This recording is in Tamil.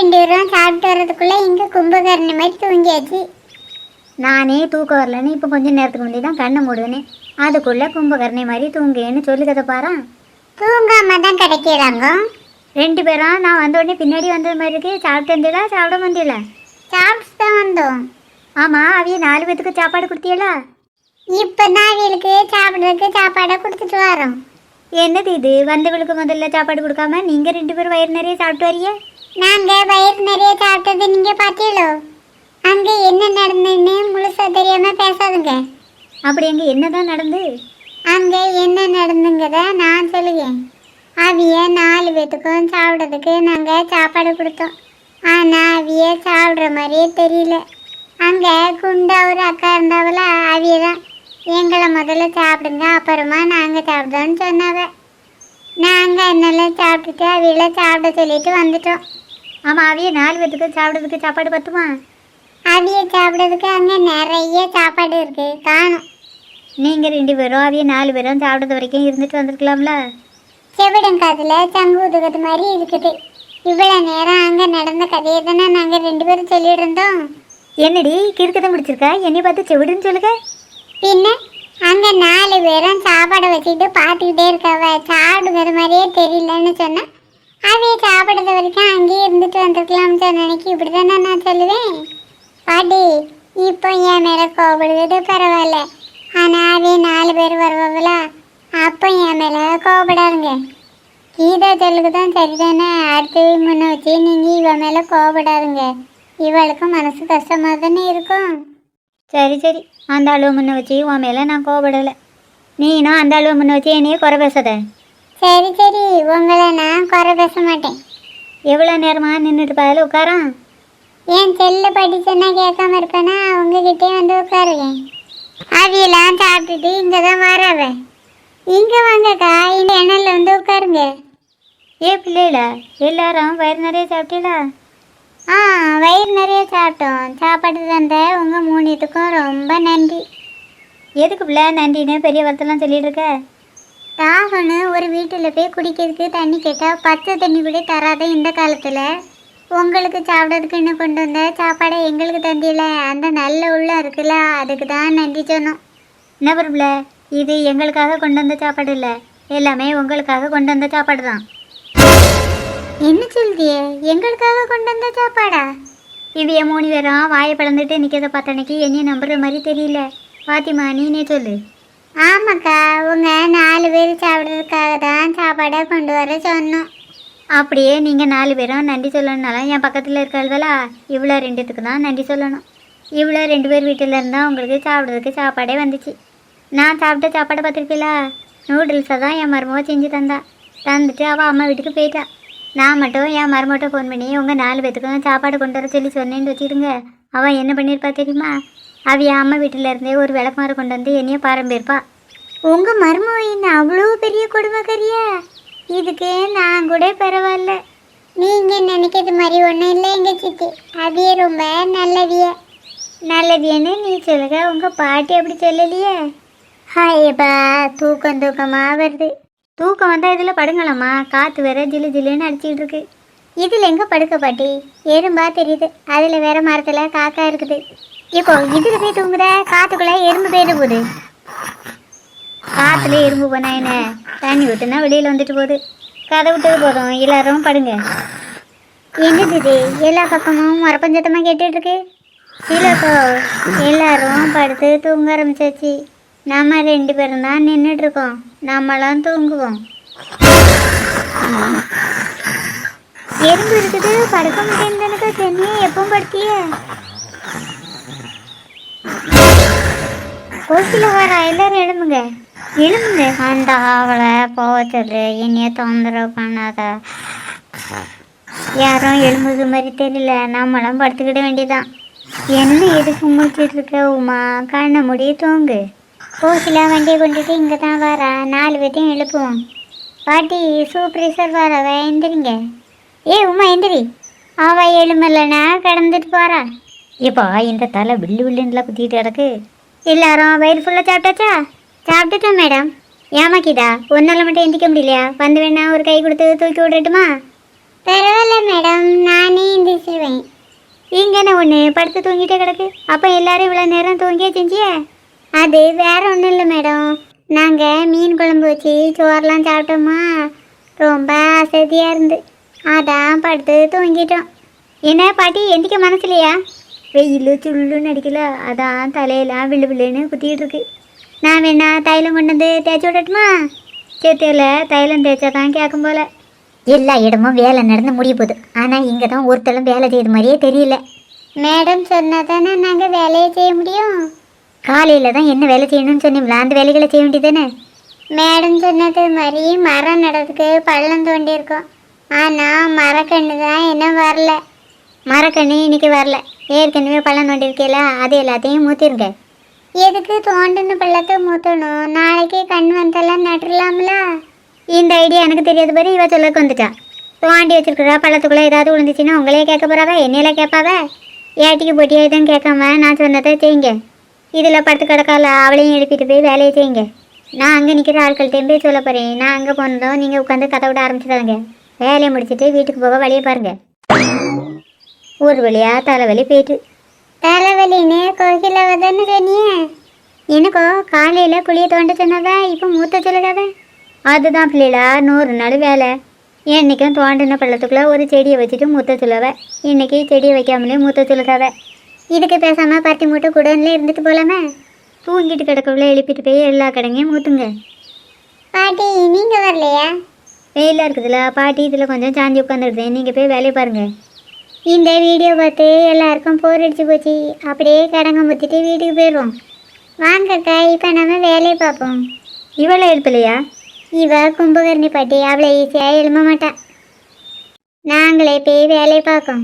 ரெண்டு பேரும் சாப்பிட்டு வர்றதுக்குள்ளே இங்கே கும்பகரணி மாதிரி தூங்கியாச்சு. நானே தூக்கம் வரலன்னு இப்போ கொஞ்சம் நேரத்துக்கு முன்னாடி தான் கண்ணை மூடுவேனே, அதுக்குள்ளே கும்பகரணி மாதிரி தூங்குன்னு சொல்லுக்கதை பாரா. தூங்காம தான் கிடைக்கிறாங்க ரெண்டு பேரும். நான் வந்த உடனே பின்னாடி வந்தது மாதிரி இருக்கு. சாப்பிட்டு வந்தீங்களா சாப்பிட வந்தீங்களா? சாப்பிட்டு தான் வந்தோம். ஆமாம், அவைய 4 பேத்துக்கு சாப்பாடு கொடுத்தீங்களா? இப்போ தான் அவளுக்கு சாப்பிட்றதுக்கு சாப்பாடை கொடுத்துட்டு வரோம். என்னது இது, வந்தவளுக்கு முதல்ல சாப்பாடு கொடுக்காம நீங்கள் 2 பேரும் வயிறு நிறைய சாப்பிட்டு வரீங்க? நாங்கள் வயிறு நிறைய சாப்பிட்டது நீங்கள் பார்த்தீங்களோ? அங்கே என்ன நடந்துன்னு முழுசாக தெரியாமல் பேசாதுங்க. அப்படி அங்கே என்ன தான் நடந்து? அங்கே என்ன நடந்துங்கிறத நான் சொல்லுவேன். அவிய 4 பேத்துக்கும் சாப்பிட்றதுக்கு நாங்கள் சாப்பாடு கொடுத்தோம். ஆனால் அவிய சாப்பிட்ற மாதிரியே தெரியல. அங்கே குண்டா ஒரு அக்கா இருந்தாவல, அவிய தான் எங்களை முதல்ல சாப்பிடுங்க அப்புறமா நாங்கள் சாப்பிடுவோன்னு சொன்னாவ. நாங்கள் என்னெல்லாம் சாப்பிட்டுட்டு அவியில சாப்பிட சொல்லிட்டு வந்துட்டோம். ஆமாம், அவைய 4 பேத்துக்கு சாப்பிட்றதுக்கு சாப்பாடு பத்துமா? அவிய சாப்பிட்றதுக்கு அங்கே நிறைய சாப்பாடு இருக்குது, காணும். நீங்கள் 2 பேரும் அவைய 4 பேரும் சாப்பிட்றது வரைக்கும் இருந்துட்டு வந்திருக்கலாம்ல? செவிடங்காதில் சங்கு ஊதுகிறது மாதிரி இருக்குது. இவ்வளோ நேரம் அங்கே நடந்த கதையை தானே நாங்கள் 2 பேரும் சொல்லிட்டு இருந்தோம். என்னடி கிறுக்கதை முடிச்சிருக்கா? என்னை பார்த்து செவிடுன்னு சொல்லுங்க. பின்ன அங்கே 4 பேரும் சாப்பாடை வச்சுக்கிட்டு பார்த்துக்கிட்டே இருக்காவ. சாப்பிடுங்கிற மாதிரியே தெரியலன்னு சொன்னால் அவைய சாப்பிட்றது வரைக்கும் அங்கேயே இருந்துட்டு வந்துருக்கலாம்னு சொன்ன அன்னைக்கு இப்படி தானே நான் சொல்லுவேன். பாட்டி இப்போ என் மேலே கோபப்படுறது பரவாயில்ல, ஆனால் அவைய 4 பேர் வருவாங்களா, அப்போ என் மேலே கோபப்படாதுங்க. கீதா சொல்லுக்கு தான் சரிதானே, அடுத்து முன்ன வச்சு நீங்கள் இவன் மேலே கோபப்படாதுங்க. இவளுக்கும் மனசு கஷ்டமாக தானே இருக்கும். சரி சரி, அந்த அளவு முன்ன வச்சு உன் மேலே நான் கோபப்படலை. நீனும் அந்த அளவு முன்ன வச்சு என்னையே குறை பேசாத. சரி சரி, உங்களை நான் குறை பேச மாட்டேன். எவ்வளோ நேரமாக நின்றுட்டு பாதில் உட்காரான்? என் செல்லு படிச்சேன்னா கேட்காம இருப்பேன்னா உங்ககிட்டே வந்து உட்காருவேன். அவியெல்லாம் சாப்பிட்டுட்டு இங்கே தான் வராவ. இங்கே வாங்கக்கா, இந்த எண்ணெயில் வந்து உட்காருங்க. ஏ பிள்ளைகளா, எல்லாரும் வயிறு நிறைய சாப்பிட்டீங்களா? ஆ, வயிறு நிறைய சாப்பிட்டோம். சாப்பாடு தந்த உங்கள் 3த்துக்கும் ரொம்ப நன்றி. எதுக்கு பிள்ளை நன்றின்னு பெரிய வார்த்தைலாம் சொல்லிட்டு இருக்க? தாகன்னு ஒரு வீட்டில் போய் குடிக்கிறதுக்கு தண்ணி கேட்டால் பச்சை தண்ணி கூட தராத இந்த காலத்தில் உங்களுக்கு சாப்பிட்றதுக்கு இன்னும் கொண்டு வந்த சாப்பாடை எங்களுக்கு தந்தியில அந்த நல்ல உள்ள இருக்குல்ல, அதுக்கு தான் நன்றி சொன்னோம். என்ன பிள்ளை, இது எங்களுக்காக கொண்டு வந்த சாப்பாடு இல்லை, எல்லாமே உங்களுக்காக கொண்டு வந்த சாப்பாடு தான். என்ன சொல்றியே, எங்களுக்காக கொண்டு வந்த சாப்பாடா? இவைய 3 பேரும் வாயை பிளந்துட்டு நிற்கிறத பார்த்த அன்னைக்கு என்னையும் நம்புற மாதிரி தெரியல. பாத்திமா நீனே சொல்லு. ஆமாக்கா, உங்கள் 4 பேர் சாப்பிட்றதுக்காக தான் சாப்பாடை கொண்டு வர சொன்னோம். அப்படியே நீங்கள் 4 பேரும் நன்றி சொல்லணுன்னாலும் என் பக்கத்தில் இருக்கிறவளா இவ்வளோ 2த்துக்கு தான் நன்றி சொல்லணும். இவ்வளோ 2 பேர் வீட்டில் இருந்தால் உங்களுக்கு சாப்பிட்றதுக்கு சாப்பாடே வந்துச்சு. நான் சாப்பிட்ட சாப்பாடை பார்த்துருப்பீங்களா? நூடுல்ஸை தான் என் மருமக செஞ்சு தந்துட்டு அவள் அம்மா வீட்டுக்கு போயிட்டா. நான் மட்டும் என் மருமகிட்ட ஃபோன் பண்ணி உங்கள் 4 பேத்துக்கும் சாப்பாடு கொண்டு வர சொல்லி சொன்னேன்னு வச்சுருங்க. அவள் என்ன பண்ணியிருப்பா தெரியுமா? அவள் என் அம்மா வீட்டில் இருந்தே ஒரு விளக்குமாறு கொண்டு வந்து என்னையே பாரம்பியிருப்பா. உங்கள் மருமக என்ன அவ்வளோ பெரிய கொடுமைக்காரியா? இதுக்கு நான் கூட பரவாயில்ல. நீங்கள் நினைக்கிறது மாதிரி ஒன்றும் இல்லை எங்கள் சித்தி. அவிய ரொம்ப நல்லவியன்னு நீ சொல்லுங்க, உங்கள் பாட்டி அப்படி சொல்லலையே. ஹாயப்பா, தூக்கமாக வருது. தூக்கம் வந்தால் இதில் படுங்களாம்மா, காற்று வேற ஜில்லு ஜில்லுன்னு அடிச்சிக்கிட்டு இருக்கு. இதில் எங்கே படுக்க பாட்டி? எறும்பா தெரியுது, அதில் வேற மரத்தில் காக்கா இருக்குது. இப்போ இதில் போய் தூங்குற, காற்றுக்குள்ளே எறும்பு போயிட போகுது. காற்றுல எறும்பு போனா என்ன, தண்ணி விட்டுனா வெளியில் வந்துட்டு போகுது. கதை விட்டது போதும், எல்லாரும் படுங்க. என்னது இது, எல்லா பக்கமும் மரப்பஞ்சத்தமாக கேட்டுட்ருக்கு. இல்லைக்கோ, எல்லாரும் படுத்து தூங்க ஆரம்பிச்சாச்சு. நம்ம 2 பேரும் தான் நின்றுட்டுருக்கோம், நம்மளாம் தூங்குவோம். எறும்பு இருக்குது, படுக்க முடியுதுன்னு சென்னையை எப்பவும் படுத்திய கோசில வர எல்லாரும் எழும்புங்க. அந்த அவளை போக சொல்லு, என்னைய தொந்தரவு பண்ணாத. யாரும் எழும்புது மாதிரி தெரியல, நம்மளாம் படுத்துக்கிட வேண்டியதான். என்ன எதுக்கு முடிச்சிட்டு இருக்க உமா? கண்ணை முடி தூங்கு. கோசிலா வண்டியை கொண்டுட்டு இங்கே தான் வரா, 4 பேர்த்தையும் எழுப்புவோம். பாட்டி சூப்பர்வைசர் வரவ, எந்திரிங்க. ஏ உமா எந்திரி. அவள் எழுமலைன்னா கிடந்துட்டு போகிறா. இப்போ இந்த தலை வில்லு வில்லுன்னுலாம் குத்திட்டு கிடக்கு. எல்லாரும் வயிறு ஃபுல்லாக சாப்பிட்டாச்சா? சாப்பிட்டுட்டோம் மேடம். ஏமாக்கிதா, ஒன்றால் மட்டும் எந்திக்க முடியலையா? வந்து வேணா ஒரு கை கொடுத்து தூக்கி விடட்டுமா? பரவாயில்ல மேடம், நானே இந்த கண்ணு படுத்து தூங்கிட்டே கிடக்கு. அப்போ எல்லாரும் இவ்வளோ நேரம் தூங்கியே செஞ்சியே? அது வேற ஒன்றும் இல்லை மேடம். நாங்கள் மீன் குழம்பு வச்சு சோறுலாம் சாப்பிட்டோமா, ரொம்ப அசதியாக இருந்து அதான் படுத்து தூங்கிட்டோம். என்ன பாட்டி எந்திக்க மனசுலையா? வெயில் சுள்ளுன்னு அடிக்கல, அதான் தலையெல்லாம் வில்லு வில்லுன்னு குத்திக்கிட்டு இருக்கு. நான் வேணா தைலம் கொண்டு வந்து தேய்ச்சி விடட்டுமா? சேத்தியில் தைலம் தேய்ச்சா தான் கேட்கும் போல. எல்லா இடமும் வேலை நடந்து முடிய போகுது. ஆனால் இங்கே தான் ஒருத்தரும் வேலை செய்கிற மாதிரியே தெரியல. மேடம் சொன்னால் தானே நாங்கள் வேலையை செய்ய முடியும். காலையில் தான் என்ன வேலை செய்யணும்னு சொன்னீங்களா, அந்த வேலைகளை செய்ய வேண்டியதானே? மேடம் சொன்னது மாதிரி மரம் நடறதுக்கு பள்ளம் தோண்டியிருக்கோம். ஆனால் மரக்கன்று தான் இன்னும் வரல. மரக்கண்ணு இன்னைக்கு வரல, ஏற்கனவே பள்ளம் நோண்டிருக்கேல, அது எல்லாத்தையும் மூத்திருங்க. எதுக்கு தோண்டுன்னு பள்ளத்தை மூத்தணும்? நாளைக்கு கண் வந்தெல்லாம் நட்டுலாம்ல. இந்த ஐடியா எனக்கு தெரியாது பாரு, இவ சொல்லக்கு வந்துட்டா. தோண்டி வச்சிருக்கிறா பள்ளத்துக்குள்ளே ஏதாவது விழுந்துச்சுன்னா உங்களே கேட்க போறாவ, என்னையில கேட்பாவ? ஏட்டிக்கு போட்டியா எதுவும் கேட்காம நான் சொன்னதை செய்யுங்க. இதில் படுத்து கிடக்கால அவளையும் எழுப்பிட்டு போய் வேலையை செய்யுங்க. நான் அங்கே நிற்கிற ஆட்கள்கிட்டையும் போய் சொல்ல போகிறேன். நான் அங்கே போனதும் நீங்கள் உட்காந்து கதை விட ஆரம்பிச்சிடாங்க. வேலையை முடிச்சுட்டு வீட்டுக்கு போக வழியை பாருங்கள். ஒரு வழியாக தலைவலி போயிட்டு. தலைவலின்னு கோகிலாவை தானே சொன்னியே? எனக்கோ காலையில் குழியை தோண்ட சொன்னதா, இப்போ மூத்த சொல்லுதாவே. அதுதான் பிள்ளைகளா 100 நாள் வேலை. என்றைக்கும் தோண்டின பள்ளத்துக்குள்ளே ஒரு செடியை வச்சுட்டு மூத்த சொல்லுவ. இன்றைக்கி செடியை வைக்காமலே மூத்த சொல்லுதாவ. இதுக்கு பேசாமல் பருத்தி மூட்டை குடன்ல இருந்துட்டு போகலாமே. தூங்கிட்டு கிடக்கக்குள்ளே எழுப்பிட்டு போய் எல்லா கடைங்களையும் மூத்துங்க. பாட்டி நீங்கள் வரலையா? வெயிலாக இருக்குதுல்ல பாட்டி, இதில் கொஞ்சம் சாஞ்சி உட்காந்துருது. நீங்கள் போய் வேலையை பாருங்கள். இந்த வீடியோ பார்த்து எல்லாருக்கும் போர் அடிச்சு போச்சு. அப்படியே கடங்க முத்திட்டு வீட்டுக்கு போயிடுவோம். வாங்கக்கா, இப்போ நம்ம வேலையை பார்ப்போம். இவளை எழுப்பலையா? இவ கும்பகர்ணி பாட்டி, அவளை ஈஸியாக எழும்ப மாட்டான். நாங்களே போய் வேலையை பார்க்கோம்.